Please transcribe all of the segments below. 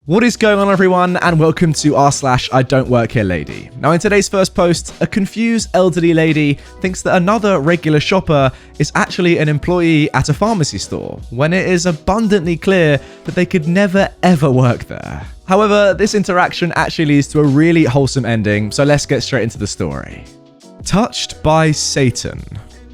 What is going on, everyone, and welcome to r/IDontWorkHereLady. Now, in today's first post, a confused elderly lady thinks that another regular shopper is actually an employee at a pharmacy store, when it is abundantly clear that they could never ever work there. However, this interaction actually leads to a really wholesome ending, so let's get straight into the story. Touched by Satan.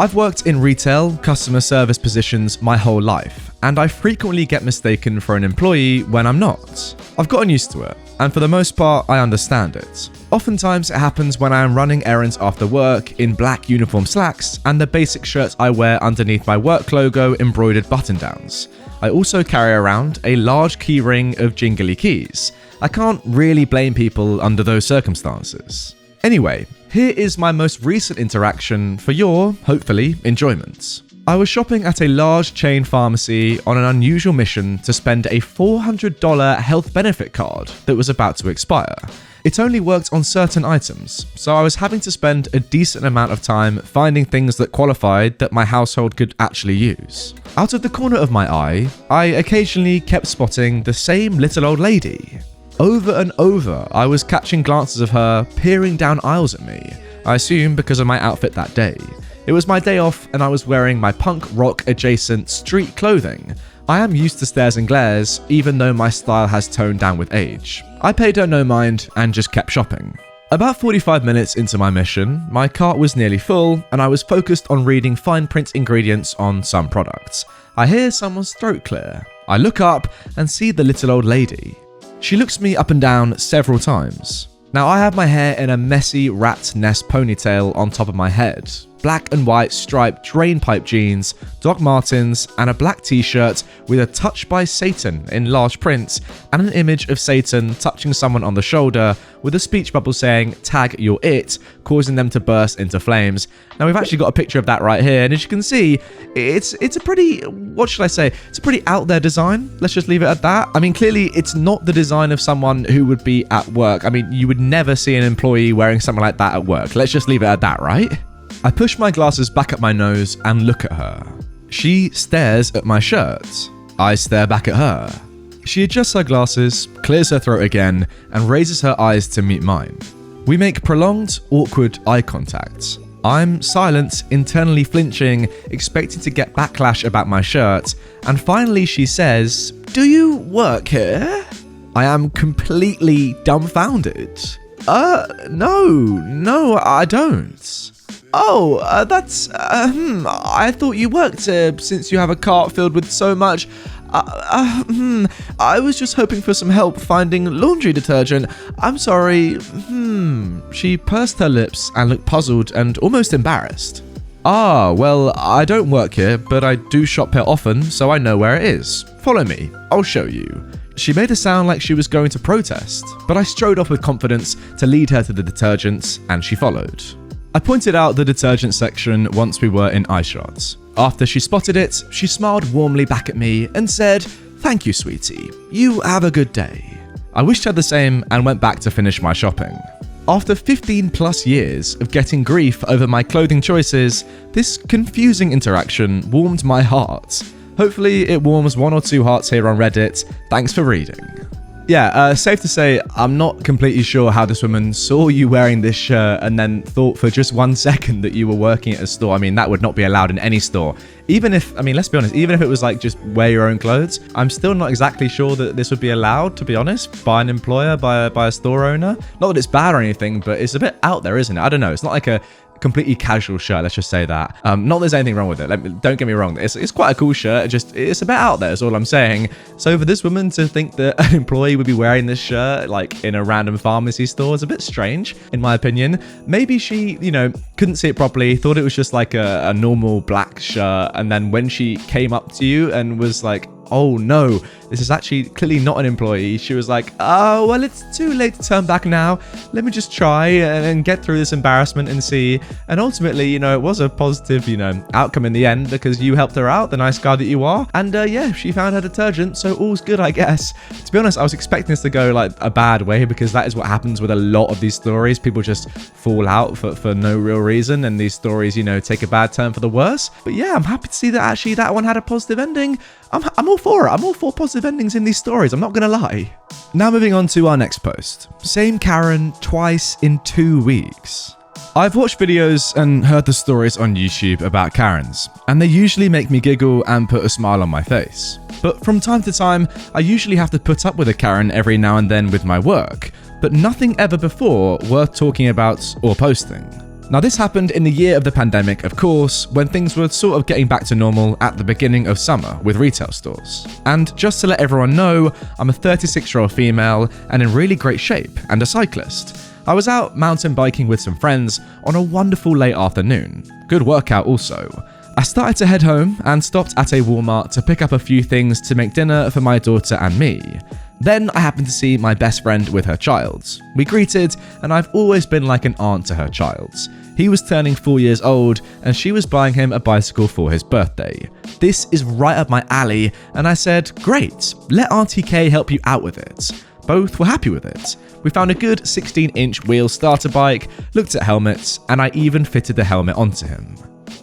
I've worked in retail, customer service positions my whole life, and I frequently get mistaken for an employee when I'm not. I've gotten used to it, and for the most part, I understand it. Oftentimes, it happens when I am running errands after work in black uniform slacks and the basic shirt I wear underneath my work logo embroidered button-downs. I also carry around a large key ring of jingly keys. I can't really blame people under those circumstances. Anyway, here is my most recent interaction for your, hopefully, enjoyment. I was shopping at a large chain pharmacy on an unusual mission to spend a $400 health benefit card that was about to expire. It only worked on certain items, so I was having to spend a decent amount of time finding things that qualified that my household could actually use. Out of the corner of my eye, I occasionally kept spotting the same little old lady. Over and over, I was catching glances of her peering down aisles at me, I assume because of my outfit that day. It was my day off and I was wearing my punk rock adjacent street clothing. I am used to stares and glares, even though my style has toned down with age. I paid her no mind and just kept shopping. About 45 minutes into my mission, my cart was nearly full and I was focused on reading fine print ingredients on some products. I hear someone's throat clear. I look up and see the little old lady. She looks me up and down several times. Now, I have my hair in a messy rat's nest ponytail on top of my head, black and white striped drainpipe jeans, Doc Martens, and a black t-shirt with a touch by Satan in large print, and an image of Satan touching someone on the shoulder with a speech bubble saying, "Tag you're it," causing them to burst into flames. Now, we've actually got a picture of that right here, and as you can see, it's a pretty, what should I say, it's a pretty out there design. Let's just leave it at that. I mean, clearly, it's not the design of someone who would be at work. I mean, you would never see an employee wearing something like that at work. Let's just leave it at that, right? I push my glasses back at my nose and look at her. She stares at my shirt. I stare back at her. She adjusts her glasses, clears her throat again, and raises her eyes to meet mine. We make prolonged, awkward eye contact. I'm silent, internally flinching, expecting to get backlash about my shirt, and finally she says, "Do you work here?" I am completely dumbfounded. No, I don't. Oh, I thought you worked here since you have a cart filled with so much. I was just hoping for some help finding laundry detergent. I'm sorry. She pursed her lips and looked puzzled and almost embarrassed. Well, I don't work here, but I do shop here often, so I know where it is. Follow me. I'll show you. She made a sound like she was going to protest, but I strode off with confidence to lead her to the detergents, and she followed. I pointed out the detergent section once we were in eyeshot. After she spotted it, she smiled warmly back at me and said, "Thank you, sweetie. You have a good day." I wished her the same and went back to finish my shopping. After 15 plus years of getting grief over my clothing choices, this confusing interaction warmed my heart. Hopefully it warms one or two hearts here on Reddit. Thanks for reading. Yeah, safe to say, I'm not completely sure how this woman saw you wearing this shirt and then thought for just 1 second that you were working at a store. I mean, that would not be allowed in any store. Even if, I mean, let's be honest, even if it was like just wear your own clothes, I'm still not exactly sure that this would be allowed, to be honest, by an employer, by a store owner. Not that it's bad or anything, but it's a bit out there, isn't it? I don't know. It's not like a completely casual shirt, let's just say that. Not that there's anything wrong with it, don't get me wrong, it's quite a cool shirt, it's a bit out there is all I'm saying. So for this woman to think that an employee would be wearing this shirt like in a random pharmacy store is a bit strange, in my opinion. Maybe she, couldn't see it properly, thought it was just like a normal black shirt, and then when she came up to you and was like, "Oh no, this is actually clearly not an employee," she was like, "Oh, well, it's too late to turn back now. Let me just try and get through this embarrassment and see." And ultimately, it was a positive, outcome in the end because you helped her out, the nice guy that you are. And yeah, she found her detergent, so all's good, I guess. To be honest, I was expecting this to go like a bad way because that is what happens with a lot of these stories. People just fall out for no real reason, and these stories, take a bad turn for the worse. But yeah, I'm happy to see that actually that one had a positive ending. I'm all for it. I'm all for positive endings in these stories. I'm not going to lie. Now moving on to our next post. Same Karen twice in 2 weeks. I've watched videos and heard the stories on YouTube about Karens, and they usually make me giggle and put a smile on my face. But from time to time, I usually have to put up with a Karen every now and then with my work, but nothing ever before worth talking about or posting. Now this happened in the year of the pandemic, of course, when things were sort of getting back to normal at the beginning of summer with retail stores. And just to let everyone know, I'm a 36-year-old female and in really great shape and a cyclist. I was out mountain biking with some friends on a wonderful late afternoon. Good workout also. I started to head home and stopped at a Walmart to pick up a few things to make dinner for my daughter and me. Then I happened to see my best friend with her child. We greeted, and I've always been like an aunt to her child. He was turning 4 years old, and she was buying him a bicycle for his birthday. This is right up my alley, and I said, great, let Auntie Kay help you out with it. Both were happy with it. We found a good 16-inch wheel starter bike, looked at helmets, and I even fitted the helmet onto him.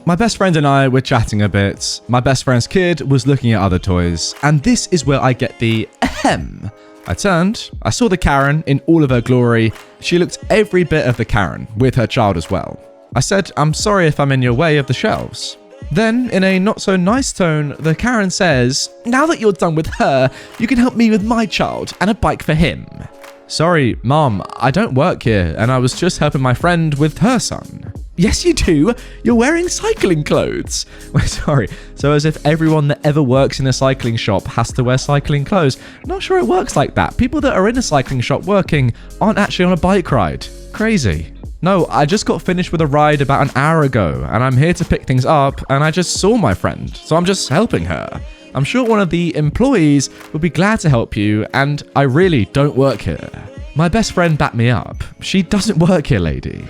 My best friend and I were chatting a bit, my best friend's kid was looking at other toys, and this is where I get the ahem. I turned, I saw the Karen in all of her glory. She looked every bit of the Karen, with her child as well. I said, I'm sorry if I'm in your way of the shelves. Then, in a not-so-nice tone, the Karen says, now that you're done with her, you can help me with my child and a bike for him. Sorry, Mom, I don't work here, and I was just helping my friend with her son. Yes, you do. You're wearing cycling clothes. Wait, sorry. So as if everyone that ever works in a cycling shop has to wear cycling clothes. Not sure it works like that. People that are in a cycling shop working aren't actually on a bike ride. Crazy. No, I just got finished with a ride about an hour ago, and I'm here to pick things up, and I just saw my friend, so I'm just helping her. I'm sure one of the employees would be glad to help you, and I really don't work here. My best friend backed me up. She doesn't work here, lady.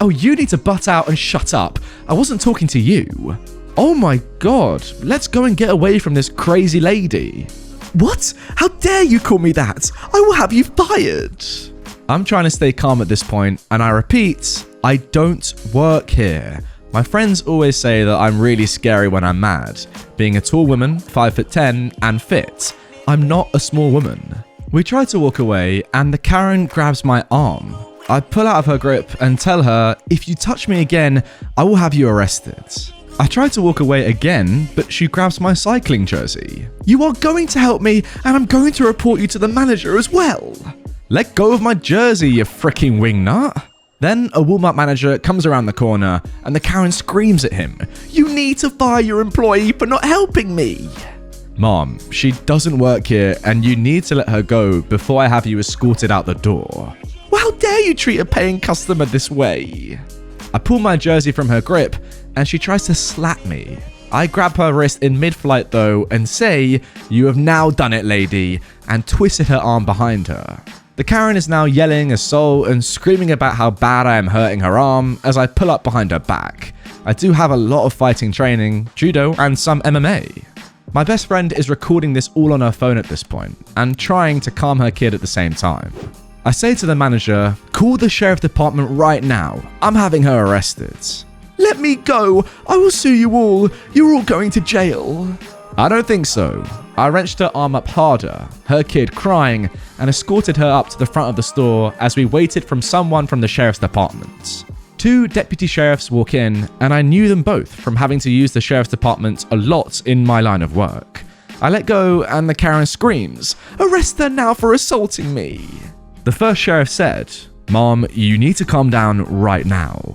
Oh, you need to butt out and shut up. I wasn't talking to you. Oh my god, let's go and get away from this crazy lady. What? How dare you call me that? I will have you fired. I'm trying to stay calm at this point, and I repeat, I don't work here. My friends always say that I'm really scary when I'm mad, being a tall woman, 5'10", and fit. I'm not a small woman. We try to walk away, and the Karen grabs my arm. I pull out of her grip and tell her, if you touch me again, I will have you arrested. I try to walk away again, but she grabs my cycling jersey. You are going to help me, and I'm going to report you to the manager as well. Let go of my jersey, you freaking wingnut. Then a Walmart manager comes around the corner, and the Karen screams at him, you need to fire your employee for not helping me. Mom, she doesn't work here, and you need to let her go before I have you escorted out the door. Well, how dare you treat a paying customer this way? I pull my jersey from her grip, and she tries to slap me. I grab her wrist in mid-flight though, and say, you have now done it, lady, and twisted her arm behind her. The Karen is now yelling assault and screaming about how bad I am hurting her arm as I pull up behind her back. I do have a lot of fighting training, judo, and some MMA. My best friend is recording this all on her phone at this point and trying to calm her kid at the same time. I say to the manager, call the sheriff department right now. I'm having her arrested. Let me go. I will sue you all. You're all going to jail. I don't think so. I wrenched her arm up harder, her kid crying, and escorted her up to the front of the store as we waited for someone from the sheriff's department. 2 deputy sheriffs walk in, and I knew them both from having to use the sheriff's department a lot in my line of work. I let go, and the Karen screams, arrest her now for assaulting me. The first sheriff said, Mom, you need to calm down right now.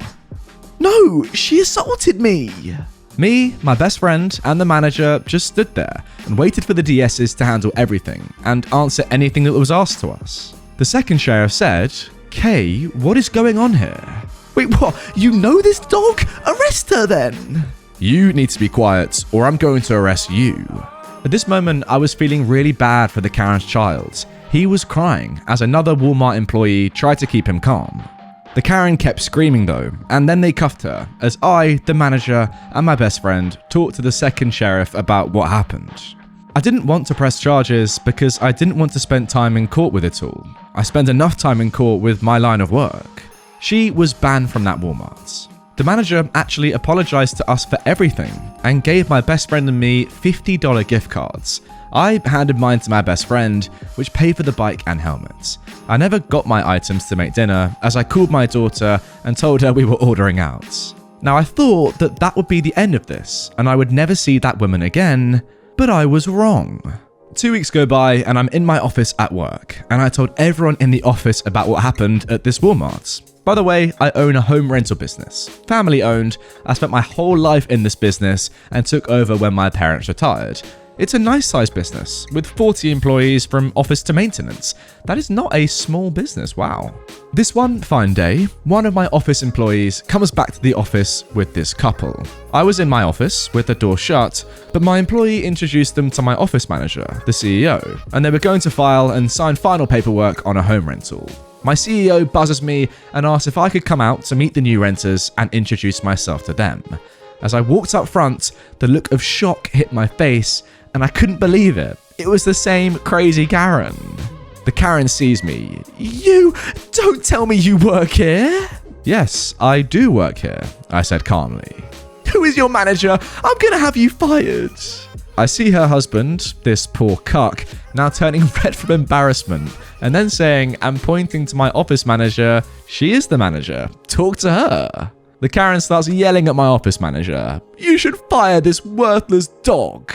No, she assaulted me. Me, my best friend, and the manager just stood there and waited for the DSs to handle everything and answer anything that was asked to us. The second sheriff said, Kay, what is going on here? Wait, what? You know this dog? Arrest her then! You need to be quiet or I'm going to arrest you. At this moment, I was feeling really bad for the Karen's child. He was crying as another Walmart employee tried to keep him calm. The Karen kept screaming though, and then they cuffed her as I, the manager, and my best friend talked to the second sheriff about what happened. I didn't want to press charges because I didn't want to spend time in court with it all. I spent enough time in court with my line of work. She was banned from that Walmart. The manager actually apologized to us for everything and gave my best friend and me $50 gift cards. I handed mine to my best friend, which paid for the bike and helmets. I never got my items to make dinner, as I called my daughter and told her we were ordering out. Now, I thought that would be the end of this, and I would never see that woman again, but I was wrong. 2 weeks go by, and I'm in my office at work, and I told everyone in the office about what happened at this Walmart. By the way, I own a home rental business, family owned. I spent my whole life in this business and took over when my parents retired. It's a nice sized business with 40 employees from office to maintenance. That is not a small business, wow. This one fine day, one of my office employees comes back to the office with this couple. I was in my office with the door shut, but my employee introduced them to my office manager, the CEO, and they were going to file and sign final paperwork on a home rental. My CEO buzzes me and asks if I could come out to meet the new renters and introduce myself to them. As I walked up front, the look of shock hit my face, and I couldn't believe it. It was the same crazy Karen. The Karen sees me. "You don't tell me you work here?" "Yes, I do work here," I said calmly. "Who is your manager? I'm gonna have you fired." I see her husband, this poor cuck, now turning red from embarrassment, and then saying and pointing to my office manager, "She is the manager. Talk to her." The Karen starts yelling at my office manager. "You should fire this worthless dog."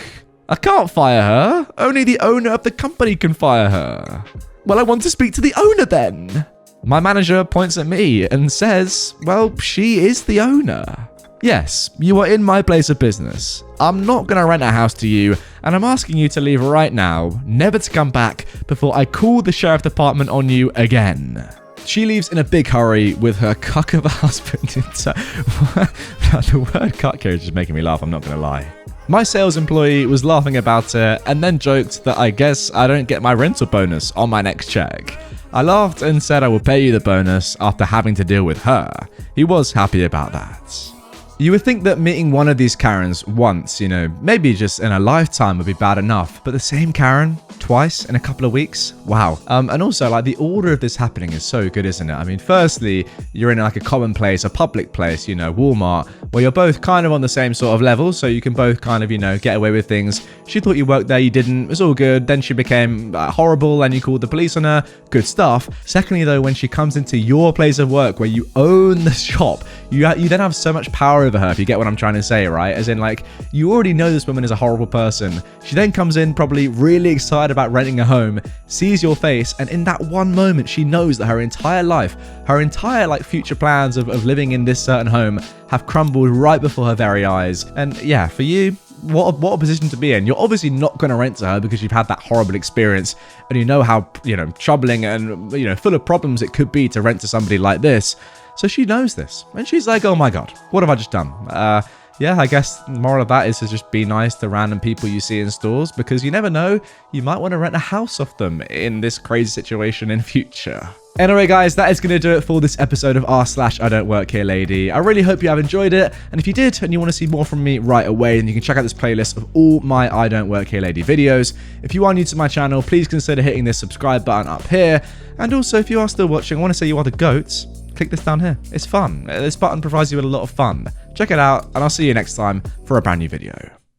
"I can't fire her. Only the owner of the company can fire her." "Well, I want to speak to the owner then." My manager points at me and says, "Well, she is the owner." "Yes, you are in my place of business. I'm not going to rent a house to you, and I'm asking you to leave right now, never to come back before I call the sheriff department on you again." She leaves in a big hurry with her cuck of a husband. The word cuck here is just making me laugh, I'm not going to lie. My sales employee was laughing about it and then joked that I guess I don't get my rental bonus on my next check. I laughed and said I will pay you the bonus after having to deal with her. He was happy about that. You would think that meeting one of these Karens once, maybe just in a lifetime would be bad enough, but the same Karen twice in a couple of weeks? Wow. And also, the order of this happening is so good, isn't it? I mean, firstly, you're in a common place, a public place, Walmart, where you're both kind of on the same sort of level, so you can both kind of, get away with things. She thought you worked there, you didn't, it was all good. Then she became horrible and you called the police on her. Good stuff. Secondly, though, when she comes into your place of work where you own the shop, you then have so much power over her, if you get what I'm trying to say, right? As in, you already know this woman is a horrible person. She then comes in probably really excited about renting a home, sees your face, and in that one moment, she knows that her entire life, her entire future plans of living in this certain home have crumbled right before her very eyes. And yeah, for you, what a position to be in. You're obviously not going to rent to her because you've had that horrible experience and you know how, troubling and, full of problems it could be to rent to somebody like this. So she knows this, and she's like, "Oh my God, what have I just done?" Yeah, I guess the moral of that is to just be nice to random people you see in stores, because you never know, you might want to rent a house off them in this crazy situation in future. Anyway, guys, that is going to do it for this episode of r/IDontWorkHereLady. I really hope you have enjoyed it, and if you did and you want to see more from me right away, then you can check out this playlist of all my I Don't Work Here Lady videos. If you are new to my channel, please consider hitting this subscribe button up here, and also if you are still watching, I want to say you are the goats, click this down here. It's fun. This button provides you with a lot of fun. Check it out, and I'll see you next time for a brand new video.